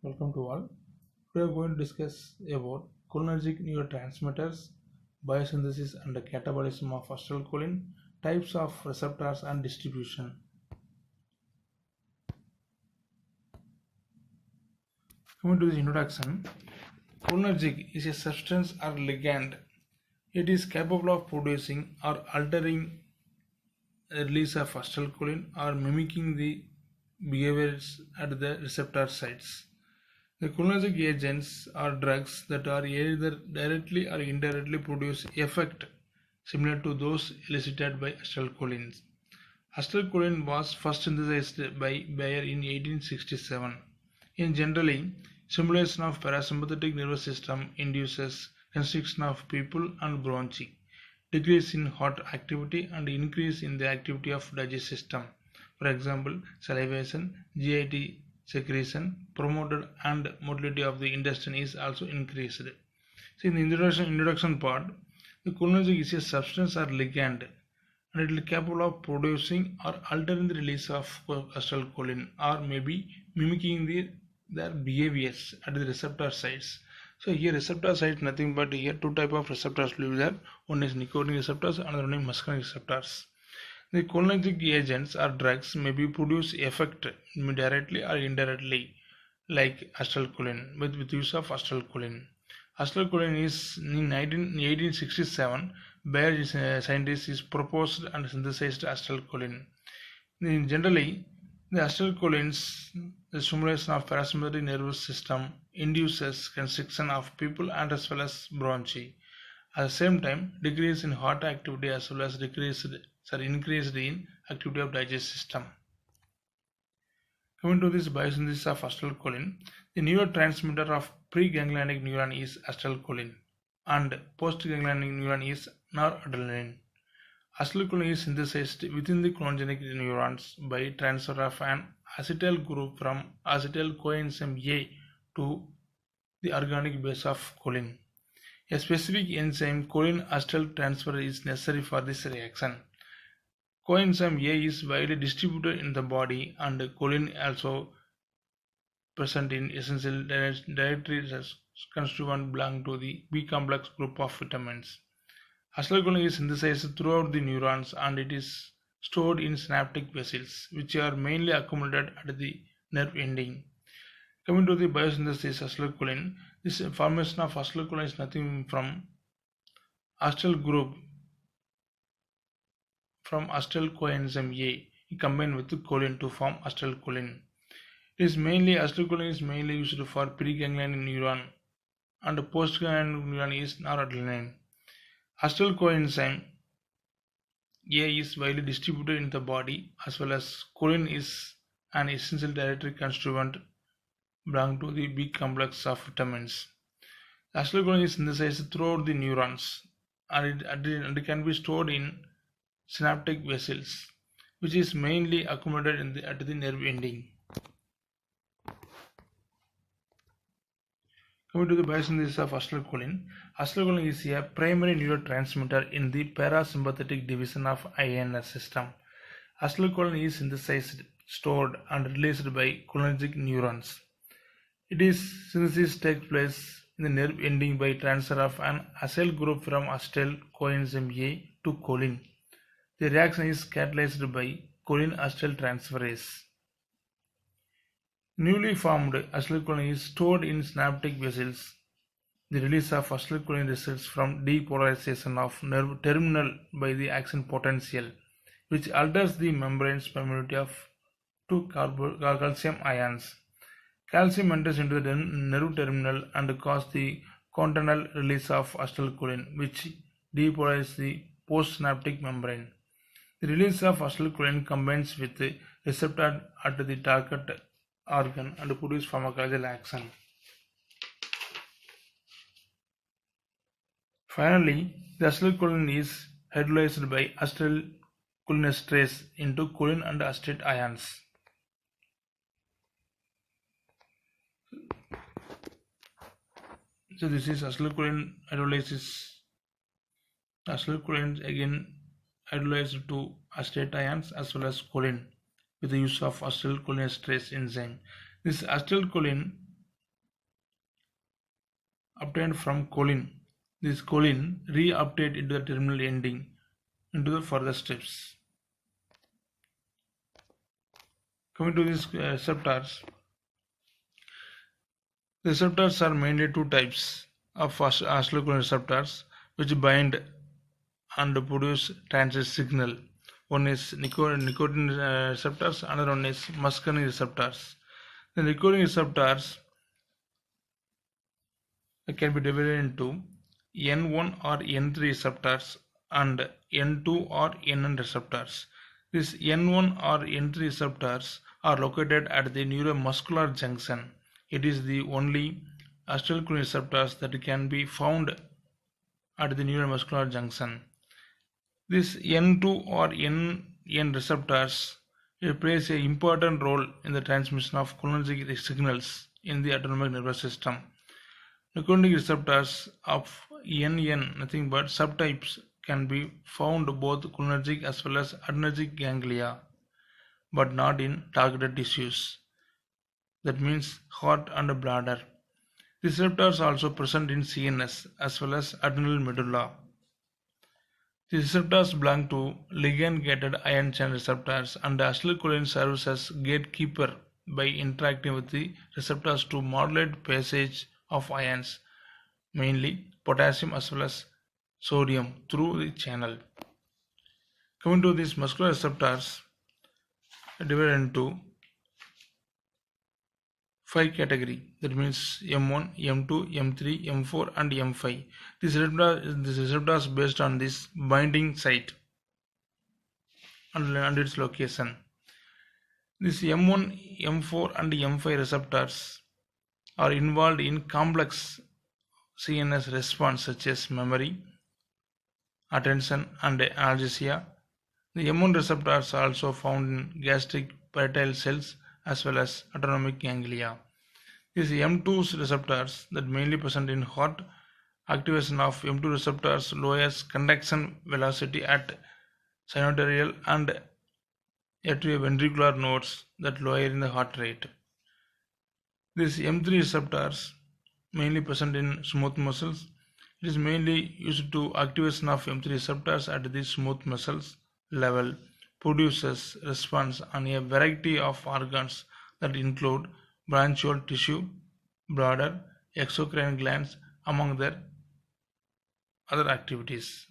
Welcome to all. We are going to discuss about cholinergic neurotransmitters, biosynthesis and the catabolism of acetylcholine, types of receptors and distribution. Coming to the introduction, cholinergic is a substance or ligand. It is capable of producing or altering the release of acetylcholine or mimicking the behaviors at the receptor sites. The cholinergic agents are drugs that are either directly or indirectly produce effect similar to those elicited by acetylcholine. Acetylcholine was first synthesized by Bayer in 1867. In generally, stimulation of parasympathetic nervous system induces constriction of pupil and bronchi, decrease in heart activity and increase in the activity of digestive system. For example, salivation, GIT secretion promoted and motility of the intestine is also increased. See, in the introduction part, the cholinergic is a substance or ligand and it is capable of producing or altering the release of acetylcholine or maybe mimicking their behaviors at the receptor sites. So here receptor site nothing but here two type of receptors will be there. One is nicotinic receptors, another one is muscarinic receptors. The cholinergic agents or drugs may be produce effect directly or indirectly like acetylcholine with use of acetylcholine. Acetylcholine is in 1867 Bayer scientist is proposed and synthesized acetylcholine. Generally, the acetylcholines, the stimulation of parasympathetic nervous system induces constriction of pupil and as well as bronchi. At the same time, decrease in heart activity as well as increased in activity of digestive system. Coming to this biosynthesis of acetylcholine, the neurotransmitter of preganglionic neuron is acetylcholine and postganglionic neuron is noradrenaline. Acetylcholine is synthesized within the cholinergic neurons by transfer of an acetyl group from acetyl coenzyme A to the organic base of choline. A specific enzyme, choline acetyl transfer, is necessary for this reaction. Coenzyme A is widely distributed in the body and choline also present in essential dietary constituent belong to the B complex group of vitamins. Acetylcholine is synthesized throughout the neurons and it is stored in synaptic vessels which are mainly accumulated at the nerve ending. Coming to the biosynthesis acetylcholine, this formation of acetylcholine is nothing from acetyl group from acetyl coenzyme A combined with choline to form acetylcholine. Acetylcholine is mainly used for preganglionic neuron and postganglionic neuron is noradrenaline. Acetyl coenzyme A is widely distributed in the body as well as choline is an essential dietary constituent belong to the B complex of vitamins. Acetylcholine is synthesized throughout the neurons and it can be stored in synaptic vessels which is mainly accumulated at the nerve ending. Coming to the biosynthesis of acetylcholine, acetylcholine is a primary neurotransmitter in the parasympathetic division of INS system. Acetylcholine is synthesized, stored and released by cholinergic neurons. Synthesis takes place in the nerve ending by transfer of an acyl group from acetyl coenzyme A to choline. The reaction is catalyzed by choline acetyl transferase. Newly formed acetylcholine is stored in synaptic vessels. The release of acetylcholine results from depolarization of nerve terminal by the action potential, which alters the membrane's permeability of two calcium ions. Calcium enters into the nerve terminal and causes the contranal release of acetylcholine, which depolarizes the postsynaptic membrane. The release of acetylcholine combines with the receptor at the target organ and produces pharmacological action. Finally, the acetylcholine is hydrolyzed by acetylcholinesterase into choline and acetate ions. So this is acetylcholine hydrolysis. Acetylcholine again hydrolyzed to acetate ions as well as choline with the use of acetylcholinesterase enzyme. This acetylcholine obtained from choline. This choline re-uptate into the terminal ending into the further steps. Coming to these receptors, the receptors are mainly two types of acetylcholine receptors which bind and produce transit signal. One is nicotine receptors, another one is muscarinic receptors. The nicotine receptors can be divided into N1 or N3 receptors and N2 or NN receptors. These N1 or N3 receptors are located at the neuromuscular junction. It is the only acetylcholine receptors that can be found at the neuromuscular junction. This N2 or NN receptors plays an important role in the transmission of cholinergic signals in the autonomic nervous system. Nicotinic receptors of NN, nothing but subtypes, can be found both cholinergic as well as adrenergic ganglia, but not in targeted tissues. That means heart and bladder. These receptors are also present in CNS as well as adrenal medulla. These receptors belong to ligand-gated ion channel receptors, and acetylcholine serves as gatekeeper by interacting with the receptors to modulate passage of ions, mainly potassium as well as sodium, through the channel. Coming to these muscular receptors, divided into 5 category, that means M1, M2, M3, M4 and M5. This receptors based on this binding site and its location. This M1, M4 and M5 receptors are involved in complex CNS response such as memory, attention and analgesia. The M1 receptors are also found in gastric parietal cells as well as autonomic ganglia. These M2 receptors that mainly present in heart. Activation of M2 receptors lowers conduction velocity at sinoatrial and atrioventricular nodes that lower in the heart rate. These M3 receptors mainly present in smooth muscles. It is mainly used to activation of M3 receptors at the smooth muscles level, produces response on a variety of organs that include branchial tissue, bladder, exocrine glands, among their other activities.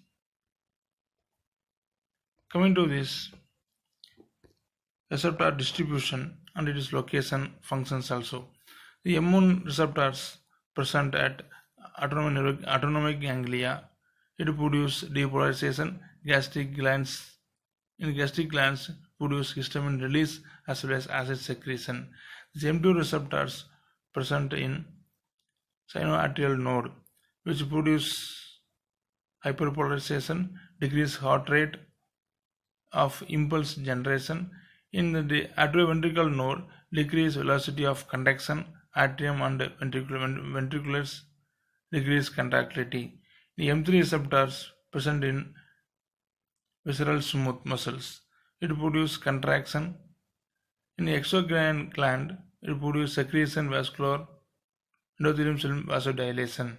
Coming to this receptor distribution and its location functions also. The M1 receptors present at autonomic ganglia. It produces depolarization. Gastric glands produce histamine release as well as acid secretion. The M2 receptors present in sinoatrial node, which produce hyperpolarization, decrease heart rate of impulse generation. In the atrioventricular node, decrease velocity of conduction, atrium and ventriculars decrease contractility. The M3 receptors present in visceral smooth muscles. It produces contraction. In the exocrine gland, it produces secretion, vascular endothelium cell vasodilation.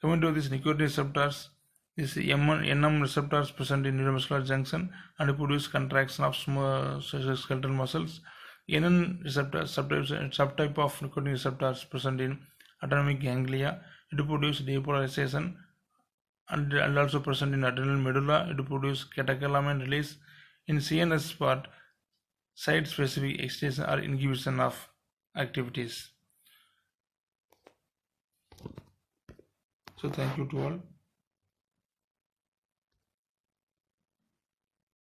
Coming to these nicotine receptors, these NM receptors present in neuromuscular junction and produce contraction of skeletal muscles. NN receptors, subtype of nicotine receptors present in autonomic ganglia. It produces depolarization and also present in adrenal medulla. It produces catecholamine release. In CNS part, site-specific excitation or inhibition of activities. So thank you to all.